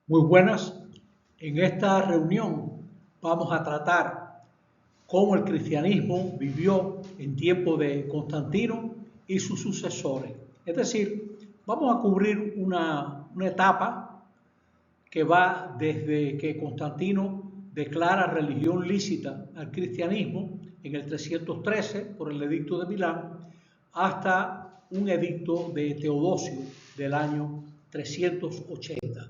Muy buenas. En esta reunión vamos a tratar cómo el cristianismo vivió en tiempo de Constantino y sus sucesores. Es decir, vamos a cubrir una etapa que va desde que Constantino declara religión lícita al cristianismo en el 313 por el edicto de Milán hasta un edicto de Teodosio del año 380.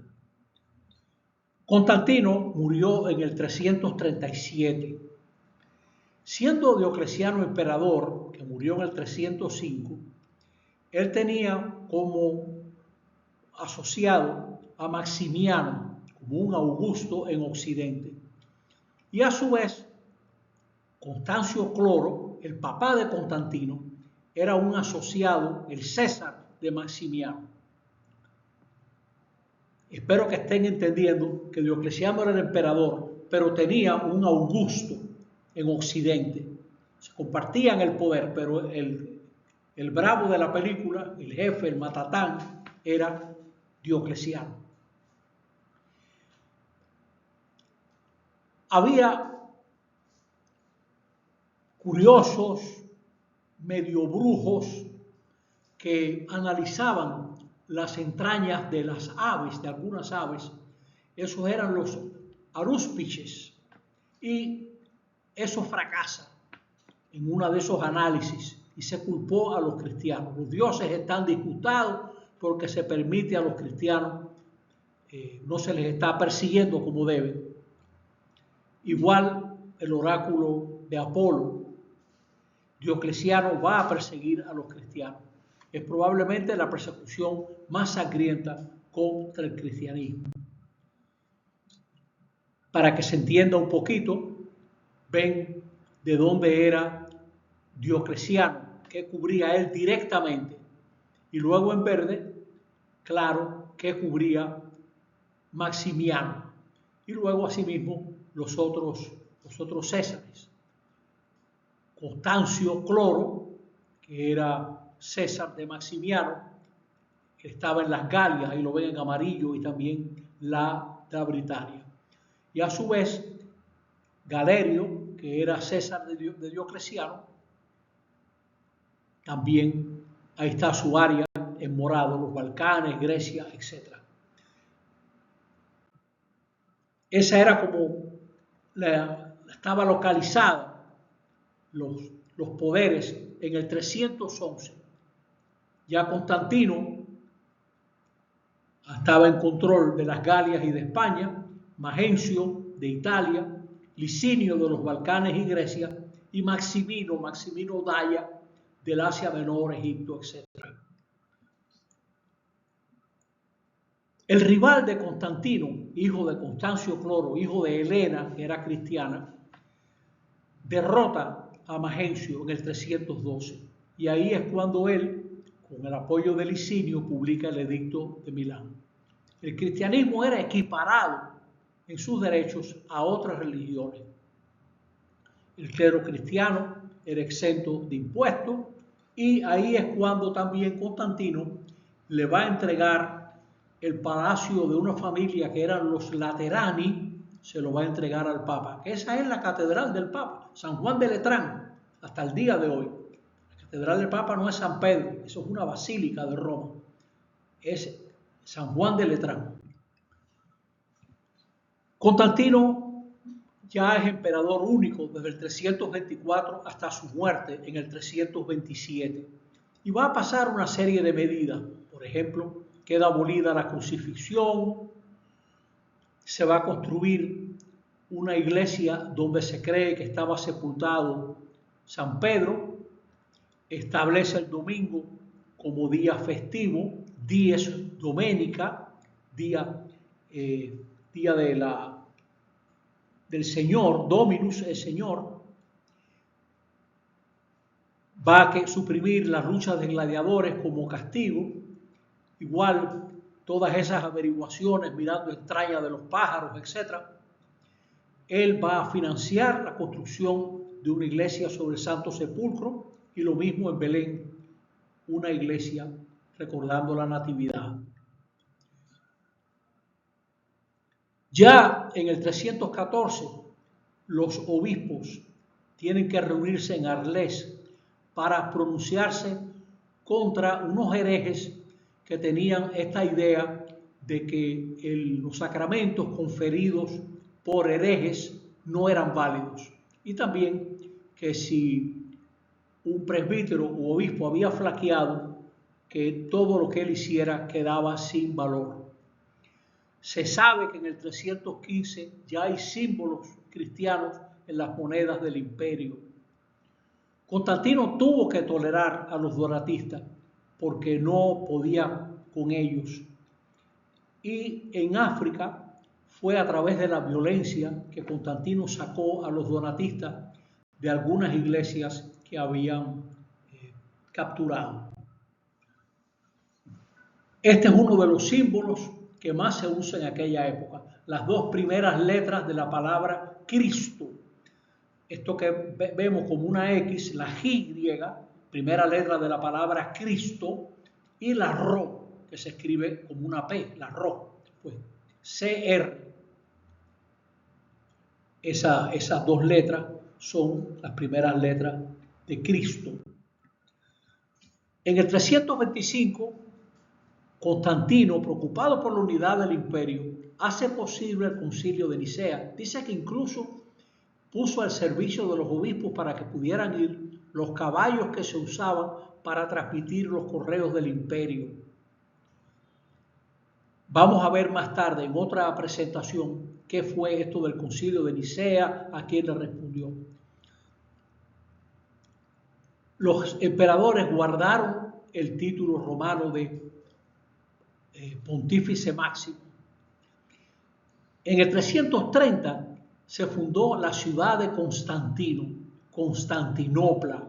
Constantino murió en el 337. Siendo Diocleciano emperador, que murió en el 305, él tenía como asociado a Maximiano, como un Augusto en Occidente. Y a su vez, Constancio Cloro, el papá de Constantino, era un asociado, el César de Maximiano. Espero que estén entendiendo que Diocleciano era el emperador, pero tenía un Augusto en Occidente. Se compartían el poder, pero el bravo de la película, el jefe, el matatán, era Diocleciano. Había curiosos, medio brujos, que analizaban las entrañas de las aves, de algunas aves. Esos eran los arúspices. Y eso fracasa en uno de esos análisis y se culpó a los cristianos. Los dioses están disgustados porque se permite a los cristianos, no se les está persiguiendo como debe. Igual el oráculo de Apolo, Diocleciano va a perseguir a los cristianos. Es probablemente la persecución más sangrienta contra el cristianismo. Para que se entienda un poquito, ven de dónde era Diocleciano, que cubría él directamente, y luego en verde, claro, que cubría Maximiano, y luego asimismo los otros Césares. Constancio Cloro, que era César de Maximiano, que estaba en las Galias, ahí lo ven en amarillo, y también la Britania. Y a su vez, Galerio, que era César de Diocleciano, también ahí está su área en morado, los Balcanes, Grecia, etc. Esa era como estaba localizada los poderes en el 311. Ya Constantino estaba en control de las Galias y de España, Magencio de Italia, Licinio de los Balcanes y Grecia, y Maximino Daia del Asia Menor, Egipto, etc. El rival de Constantino, hijo de Constancio Cloro, hijo de Helena, que era cristiana, derrota a Magencio en el 312. Y ahí es cuando él, con el apoyo de Licinio, publica el edicto de Milán. El cristianismo era equiparado en sus derechos a otras religiones. El clero cristiano era exento de impuestos y ahí es cuando también Constantino le va a entregar el palacio de una familia que eran los Laterani, se lo va a entregar al Papa. Esa es la catedral del Papa, San Juan de Letrán, hasta el día de hoy. La catedral del Papa no es San Pedro, eso es una basílica de Roma, es San Juan de Letrán. Constantino ya es emperador único desde el 324 hasta su muerte en el 327. Y va a pasar una serie de medidas. Por ejemplo, queda abolida la crucifixión, se va a construir una iglesia donde se cree que estaba sepultado San Pedro, establece el domingo como día festivo, dies domenica, día del Señor, Dominus, el Señor. Va a suprimir las luchas de gladiadores como castigo. Igual todas esas averiguaciones mirando entrañas de los pájaros, etc. Él va a financiar la construcción de una iglesia sobre el Santo Sepulcro y lo mismo en Belén, una iglesia recordando la Natividad. Ya en el 314, los obispos tienen que reunirse en Arles para pronunciarse contra unos herejes que tenían esta idea de que los sacramentos conferidos por herejes no eran válidos. Y también que si un presbítero u obispo había flaqueado, que todo lo que él hiciera quedaba sin valor. Se sabe que en el 315 ya hay símbolos cristianos en las monedas del imperio. Constantino tuvo que tolerar a los donatistas porque no podía con ellos. Y en África fue a través de la violencia que Constantino sacó a los donatistas de algunas iglesias que habían capturado. Este es uno de los símbolos que más se usa en aquella época. Las dos primeras letras de la palabra Cristo. Esto que vemos como una X, la Y, primera letra de la palabra Cristo, y la Ro, que se escribe como una P, la Ro, pues CR. Esas dos letras son las primeras letras de Cristo. En el 325, Constantino, preocupado por la unidad del imperio, hace posible el concilio de Nicea. Dice que incluso puso al servicio de los obispos para que pudieran ir los caballos que se usaban para transmitir los correos del imperio. Vamos a ver más tarde en otra presentación qué fue esto del concilio de Nicea, a quién le respondió. Los emperadores guardaron el título romano de Pontífice Máximo. En el 330 se fundó la ciudad de Constantino, Constantinopla,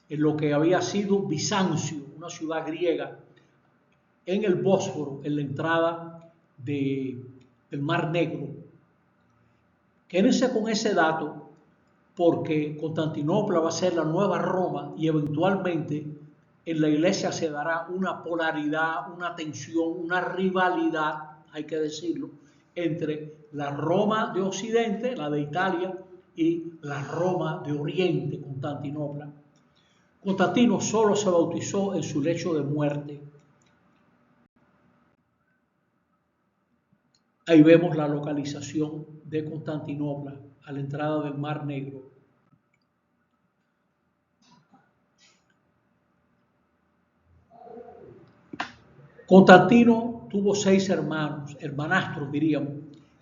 en lo que había sido Bizancio, una ciudad griega, en el Bósforo, en la entrada del Mar Negro. Quédense con ese dato porque Constantinopla va a ser la nueva Roma y eventualmente en la iglesia se dará una polaridad, una tensión, una rivalidad, hay que decirlo, entre la Roma de Occidente, la de Italia, y la Roma de Oriente, Constantinopla. Constantino solo se bautizó en su lecho de muerte. Ahí vemos la localización de Constantinopla, a la entrada del Mar Negro. Constantino tuvo 6 hermanos, hermanastros diríamos,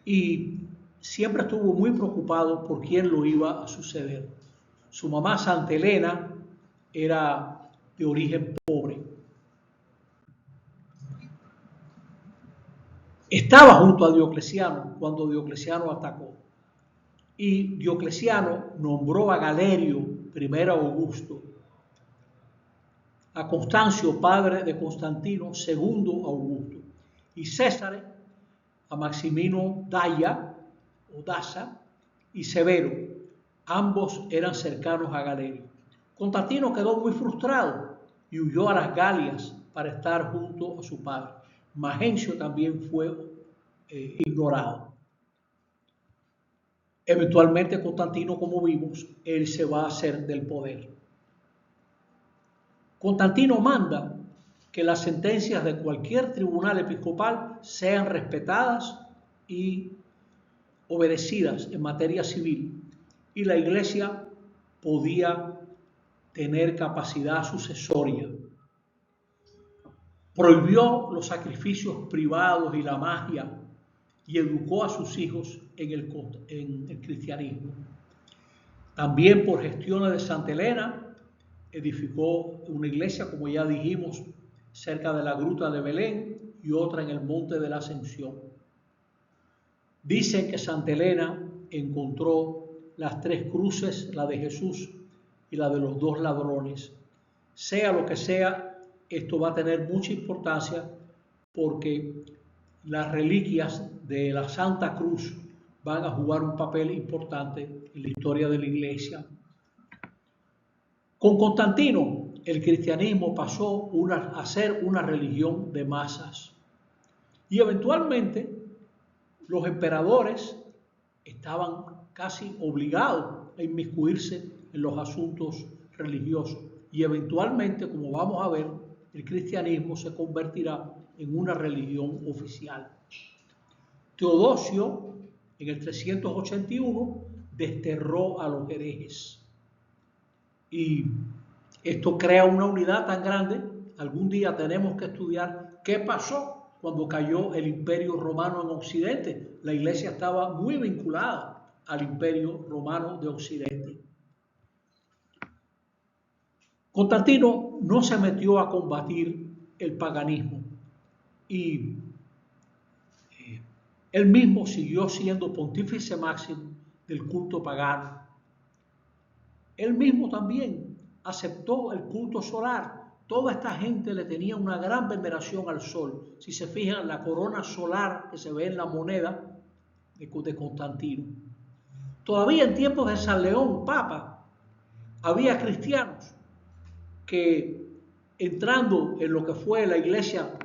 y siempre estuvo muy preocupado por quién lo iba a suceder. Su mamá Santa Elena era de origen pobre. Estaba junto a Diocleciano cuando Diocleciano atacó. Y Diocleciano nombró a Galerio, primero Augusto, a Constancio, padre de Constantino, segundo Augusto, y César a Maximino Dacia o Daza y Severo. Ambos eran cercanos a Galerio. Constantino quedó muy frustrado y huyó a las Galias para estar junto a su padre. Magencio también fue ignorado. Eventualmente Constantino, como vimos, él se va a hacer del poder. Constantino manda que las sentencias de cualquier tribunal episcopal sean respetadas y obedecidas en materia civil, y la iglesia podía tener capacidad sucesoria. Prohibió los sacrificios privados y la magia y educó a sus hijos en el cristianismo. También por gestiones de Santa Elena edificó una iglesia, como ya dijimos, cerca de la gruta de Belén y otra en el monte de la Ascensión. Dice que Santa Elena encontró las 3 cruces, la de Jesús y la de los 2 ladrones. Sea lo que sea, esto va a tener mucha importancia porque las reliquias de la Santa Cruz van a jugar un papel importante en la historia de la iglesia. Con Constantino, el cristianismo pasó a ser una religión de masas y eventualmente los emperadores estaban casi obligados a inmiscuirse en los asuntos religiosos y eventualmente, como vamos a ver, el cristianismo se convertirá en una religión oficial. Teodosio, en el 381, desterró a los herejes. Y esto crea una unidad tan grande. Algún día tenemos que estudiar qué pasó cuando cayó el Imperio Romano en Occidente. La Iglesia estaba muy vinculada al Imperio Romano de Occidente. Constantino no se metió a combatir el paganismo y él mismo siguió siendo pontífice máximo del culto pagano. Él mismo también aceptó el culto solar. Toda esta gente le tenía una gran veneración al sol. Si se fijan, la corona solar que se ve en la moneda de Constantino. Todavía en tiempos de San León, Papa, había cristianos que, entrando en lo que fue la iglesia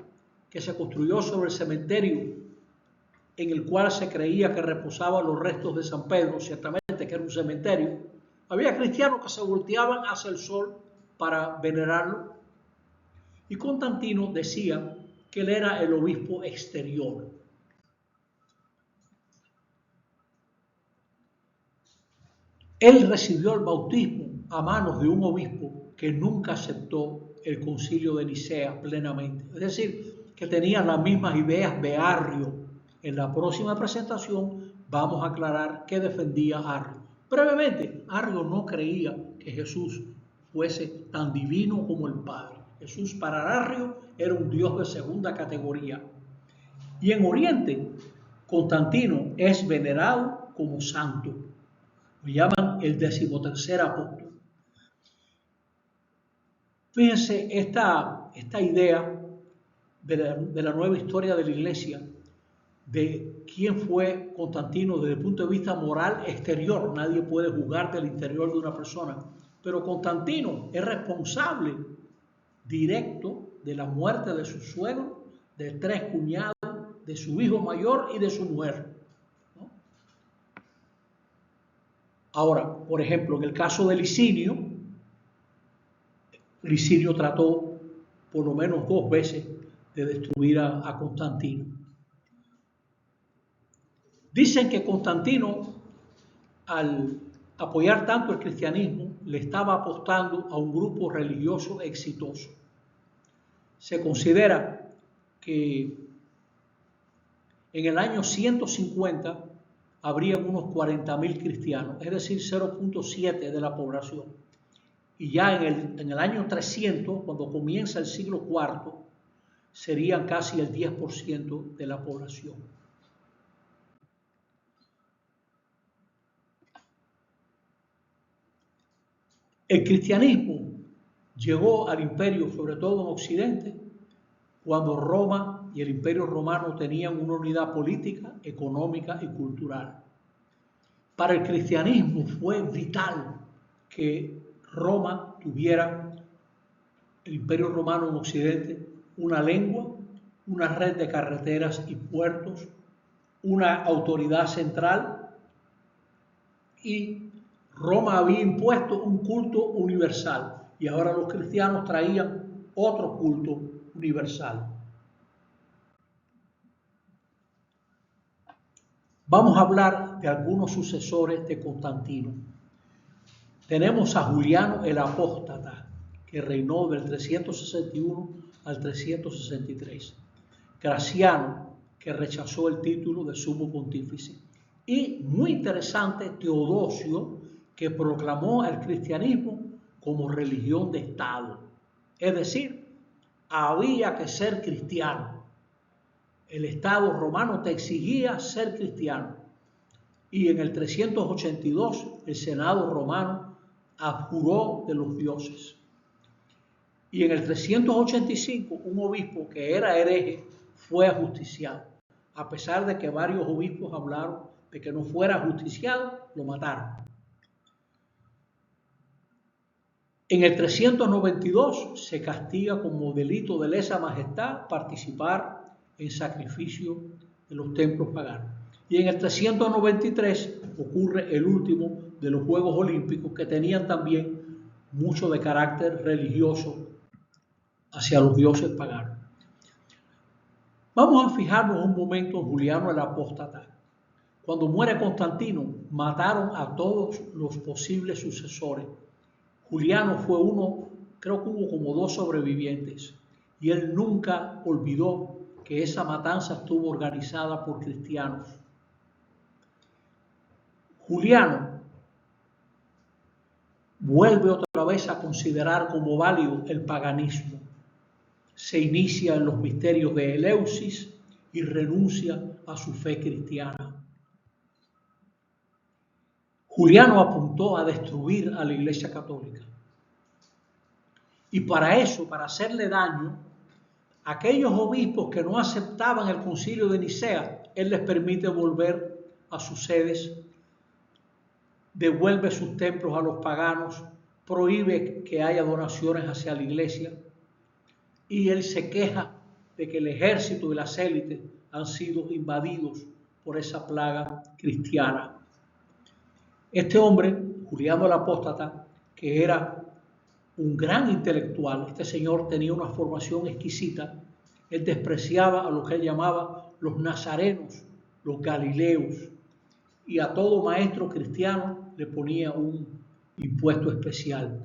que se construyó sobre el cementerio en el cual se creía que reposaban los restos de San Pedro, ciertamente que era un cementerio, había cristianos que se volteaban hacia el sol para venerarlo. Y Constantino decía que él era el obispo exterior. Él recibió el bautismo a manos de un obispo que nunca aceptó el concilio de Nicea plenamente. Es decir, que tenía las mismas ideas de Arrio. En la próxima presentación vamos a aclarar qué defendía Arrio. Brevemente, Arrio no creía que Jesús fuese tan divino como el Padre. Jesús para Arrio era un Dios de segunda categoría. Y en Oriente, Constantino es venerado como santo. Lo llaman el 13º apóstol. Fíjense esta idea de la nueva historia de la Iglesia, de quién fue Constantino desde el punto de vista moral exterior. Nadie puede juzgar del interior de una persona, pero Constantino es responsable directo de la muerte de su suegro, de 3 cuñados, de su hijo mayor y de su mujer. Ahora, por ejemplo, en el caso de Licinio, Licinio trató por lo menos 2 veces de destruir a Constantino. Dicen que Constantino, al apoyar tanto el cristianismo, le estaba apostando a un grupo religioso exitoso. Se considera que en el año 150 habrían unos 40.000 cristianos, es decir, 0.7 de la población. Y ya en el año 300, cuando comienza el siglo IV, serían casi el 10% de la población. El cristianismo llegó al imperio, sobre todo en Occidente, cuando Roma y el Imperio Romano tenían una unidad política, económica y cultural. Para el cristianismo fue vital que Roma tuviera, el Imperio Romano en Occidente, una lengua, una red de carreteras y puertos, una autoridad central, y Roma había impuesto un culto universal y ahora los cristianos traían otro culto universal. Vamos a hablar de algunos sucesores de Constantino. Tenemos a Juliano el Apóstata, que reinó del 361 al 363. Graciano, que rechazó el título de sumo pontífice. Y, muy interesante, Teodosio, que proclamó el cristianismo como religión de Estado. Es decir, había que ser cristiano. El Estado romano te exigía ser cristiano. Y en el 382 el Senado romano abjuró de los dioses. Y en el 385 un obispo que era hereje fue ajusticiado. A pesar de que varios obispos hablaron de que no fuera ajusticiado, lo mataron. En el 392 se castiga como delito de lesa majestad participar en sacrificio de los templos paganos. Y en el 393 ocurre el último de los Juegos Olímpicos, que tenían también mucho de carácter religioso hacia los dioses paganos. Vamos a fijarnos un momento en Juliano el Apóstata. Cuando muere Constantino, mataron a todos los posibles sucesores. Juliano fue uno, creo que hubo como 2 sobrevivientes, y él nunca olvidó que esa matanza estuvo organizada por cristianos. Juliano vuelve otra vez a considerar como válido el paganismo. Se inicia en los misterios de Eleusis y renuncia a su fe cristiana. Juliano apuntó a destruir a la Iglesia Católica. Y para eso, para hacerle daño, aquellos obispos que no aceptaban el Concilio de Nicea, él les permite volver a sus sedes, devuelve sus templos a los paganos, prohíbe que haya donaciones hacia la Iglesia, y él se queja de que el ejército y las élites han sido invadidos por esa plaga cristiana. Este hombre, Juliano el Apóstata, que era un gran intelectual, este señor tenía una formación exquisita, él despreciaba a lo que él llamaba los nazarenos, los galileos, y a todo maestro cristiano le ponía un impuesto especial.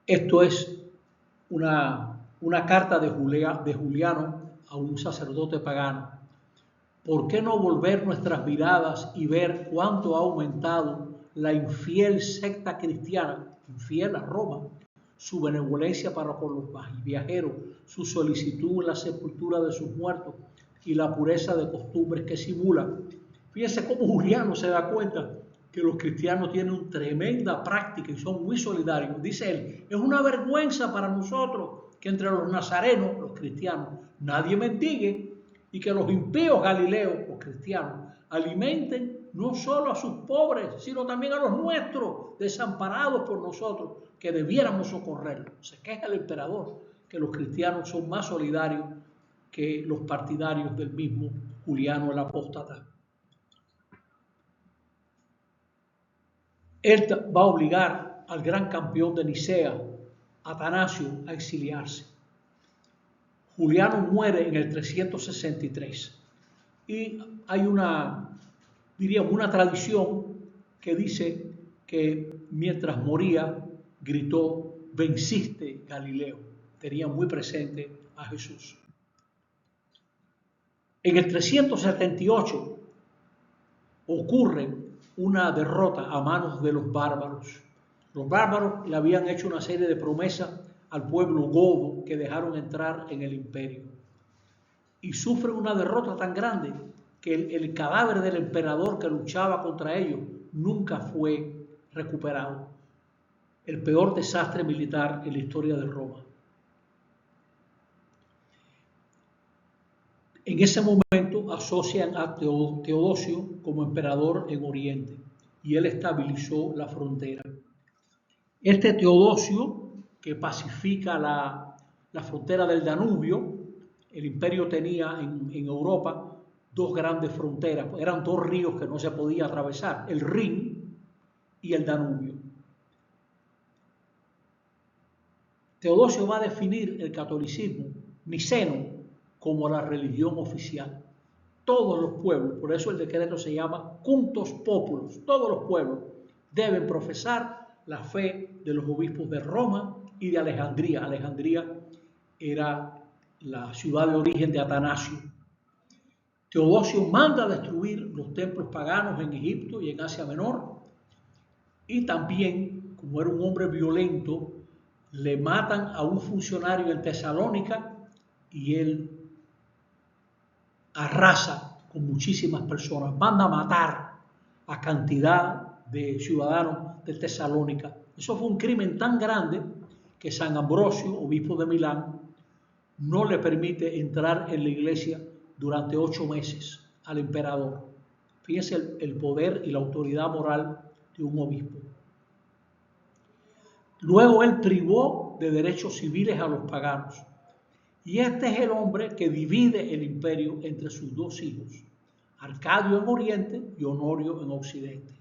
Esto es una carta de Juliano a un sacerdote pagano. ¿Por qué no volver nuestras miradas y ver cuánto ha aumentado la infiel secta cristiana, infiel a Roma, su benevolencia para con los viajeros, su solicitud en la sepultura de sus muertos y la pureza de costumbres que simula? Fíjense cómo Juliano se da cuenta que los cristianos tienen una tremenda práctica y son muy solidarios. Dice él, es una vergüenza para nosotros que entre los nazarenos, los cristianos, nadie mendigue, y que los impíos galileos, los cristianos, alimenten no solo a sus pobres, sino también a los nuestros, desamparados por nosotros, que debiéramos socorrerlos. Se queja el emperador que los cristianos son más solidarios que los partidarios del mismo Juliano el Apóstata. Él va a obligar al gran campeón de Nicea, Atanasio, a exiliarse. Juliano muere en el 363 y hay una tradición que dice que mientras moría gritó, venciste Galileo. Tenía muy presente a Jesús. En el 378 ocurre una derrota a manos de los bárbaros. Los bárbaros le habían hecho una serie de promesas al pueblo godo que dejaron entrar en el imperio. Y sufren una derrota tan grande que el cadáver del emperador que luchaba contra ellos nunca fue recuperado. El peor desastre militar en la historia de Roma. En ese momento asocian a Teodosio como emperador en Oriente y él estabilizó la frontera. Este Teodosio, que pacifica la frontera del Danubio, el imperio tenía en Europa 2 grandes fronteras, eran 2 ríos que no se podía atravesar, el Rin y el Danubio. Teodosio va a definir el catolicismo niceno como la religión oficial. Todos los pueblos, por eso el decreto se llama Cunctos Populos, todos los pueblos deben profesar la fe de los obispos de Roma y de Alejandría. Alejandría era la ciudad de origen de Atanasio. Teodosio manda a destruir los templos paganos en Egipto y en Asia Menor, y también, como era un hombre violento, le matan a un funcionario en Tesalónica y él arrasa con muchísimas personas, manda a matar a cantidad de ciudadanos de Tesalónica. Eso fue un crimen tan grande que San Ambrosio, obispo de Milán, no le permite entrar en la iglesia durante 8 meses al emperador. Fíjense el poder y la autoridad moral de un obispo. Luego él privó de derechos civiles a los paganos Y este es el hombre que divide el imperio entre sus dos hijos, Arcadio en Oriente y Honorio en Occidente.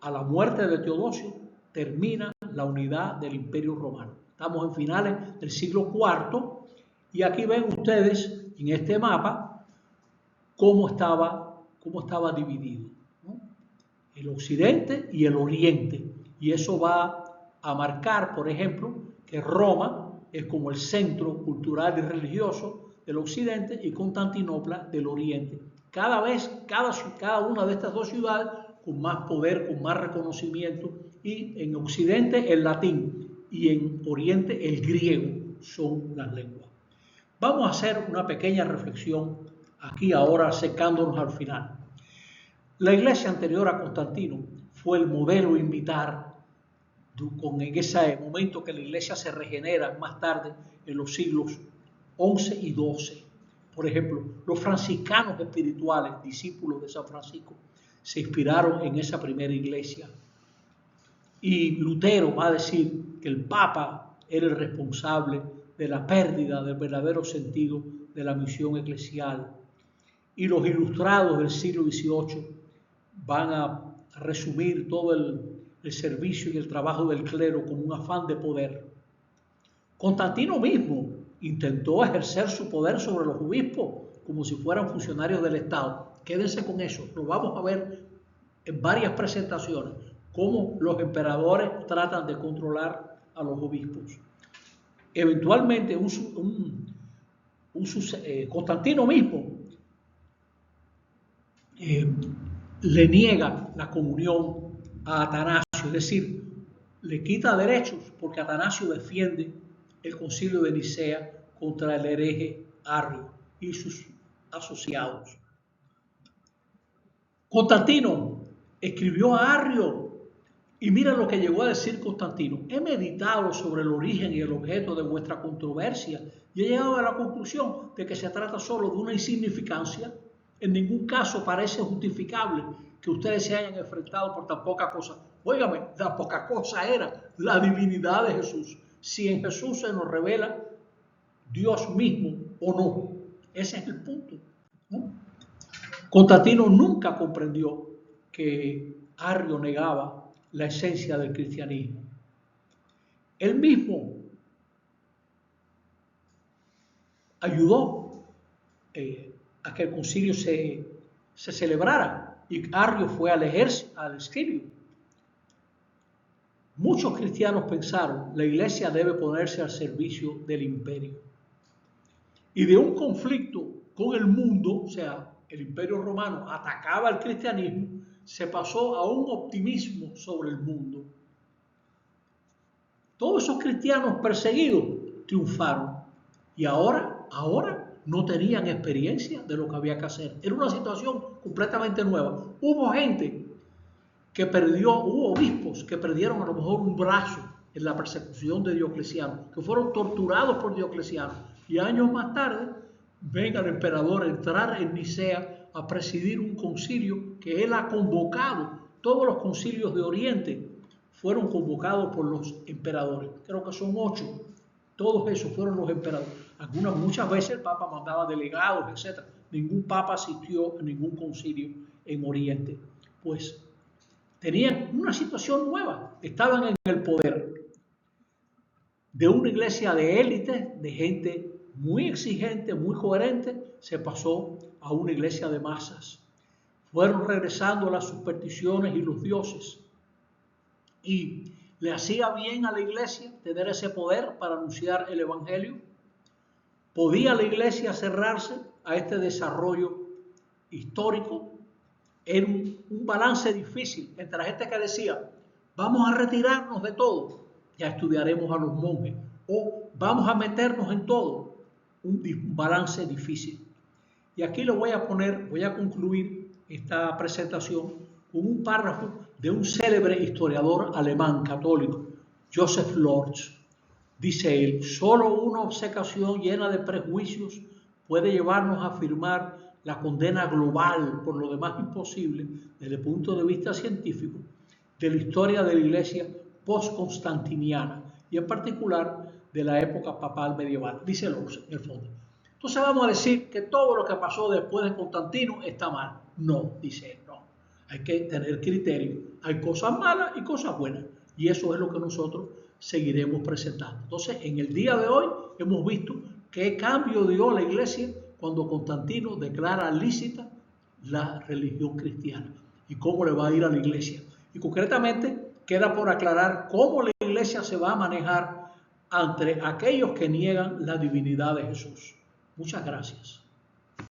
A la muerte de Teodosio termina la unidad del imperio romano. Estamos en finales del siglo IV y aquí ven ustedes en este mapa cómo estaba dividido, ¿no? El occidente y el oriente. Y eso va a marcar, por ejemplo, que Roma es como el centro cultural y religioso del occidente y Constantinopla del oriente. Cada una de estas dos ciudades con más poder, con más reconocimiento, y en occidente el latín y en oriente el griego son las lenguas. Vamos a hacer una pequeña reflexión aquí ahora acercándonos al final. La iglesia anterior a Constantino fue el modelo a imitar en ese momento que la iglesia se regenera más tarde en los siglos XI y XII. Por ejemplo, los franciscanos espirituales, discípulos de San Francisco, se inspiraron en esa primera iglesia. Y Lutero va a decir que el Papa era el responsable de la pérdida del verdadero sentido de la misión eclesial. Y los ilustrados del siglo XVIII van a resumir todo el servicio y el trabajo del clero como un afán de poder. Constantino mismo intentó ejercer su poder sobre los obispos como si fueran funcionarios del Estado. Quédense con eso, lo vamos a ver en varias presentaciones, cómo los emperadores tratan de controlar a los obispos. Eventualmente Constantino mismo le niega la comunión a Atanasio, es decir, le quita derechos porque Atanasio defiende el concilio de Nicea contra el hereje Arrio y sus asociados. Constantino escribió a Arrio y mira lo que llegó a decir Constantino: he meditado sobre el origen y el objeto de vuestra controversia y he llegado a la conclusión de que se trata solo de una insignificancia. En ningún caso parece justificable que ustedes se hayan enfrentado por tan poca cosa. Óigame, la poca cosa era la divinidad de Jesús. Si en Jesús se nos revela Dios mismo o no. Ese es el punto, ¿no? Constantino nunca comprendió que Arrio negaba la esencia del cristianismo. Él mismo ayudó a que el concilio se celebrara y Arrio fue al exilio. Muchos cristianos pensaron la iglesia debe ponerse al servicio del imperio. Y de un conflicto con el mundo, o sea, el imperio romano atacaba al cristianismo, se pasó a un optimismo sobre el mundo. Todos esos cristianos perseguidos triunfaron y ahora no tenían experiencia de lo que había que hacer. Era una situación completamente nueva. Hubo obispos que perdieron a lo mejor un brazo en la persecución de Diocleciano, que fueron torturados por Diocleciano. Y años más tarde ven al emperador entrar en Nicea a presidir un concilio que él ha convocado. Todos los concilios de Oriente fueron convocados por los emperadores. Creo que son 8. Todos esos fueron los emperadores. Muchas veces el Papa mandaba delegados, etc. Ningún Papa asistió a ningún concilio en Oriente. Pues tenían una situación nueva. Estaban en el poder de una iglesia de élite, de gente muy exigente, muy coherente, se pasó a una iglesia de masas. Fueron regresando las supersticiones y los dioses. Y le hacía bien a la iglesia tener ese poder para anunciar el evangelio. ¿Podía la iglesia cerrarse a este desarrollo histórico? Era un balance difícil entre la gente que decía, vamos a retirarnos de todo, ya estudiaremos a los monjes, o vamos a meternos en todo. Un balance difícil. Y aquí voy a concluir esta presentación con un párrafo de un célebre historiador alemán católico, Joseph Lorz. Dice él: solo una obcecación llena de prejuicios puede llevarnos a afirmar la condena global, por lo demás imposible, desde el punto de vista científico, de la historia de la Iglesia post-constantiniana y en particular de la época papal medieval, dice Lowes en el fondo. Entonces vamos a decir que todo lo que pasó después de Constantino está mal. No, dice él, no. Hay que tener criterio. Hay cosas malas y cosas buenas. Y eso es lo que nosotros seguiremos presentando. Entonces, en el día de hoy hemos visto qué cambio dio la iglesia cuando Constantino declara lícita la religión cristiana y cómo le va a ir a la iglesia. Y concretamente queda por aclarar cómo la iglesia se va a manejar ante aquellos que niegan la divinidad de Jesús. Muchas gracias.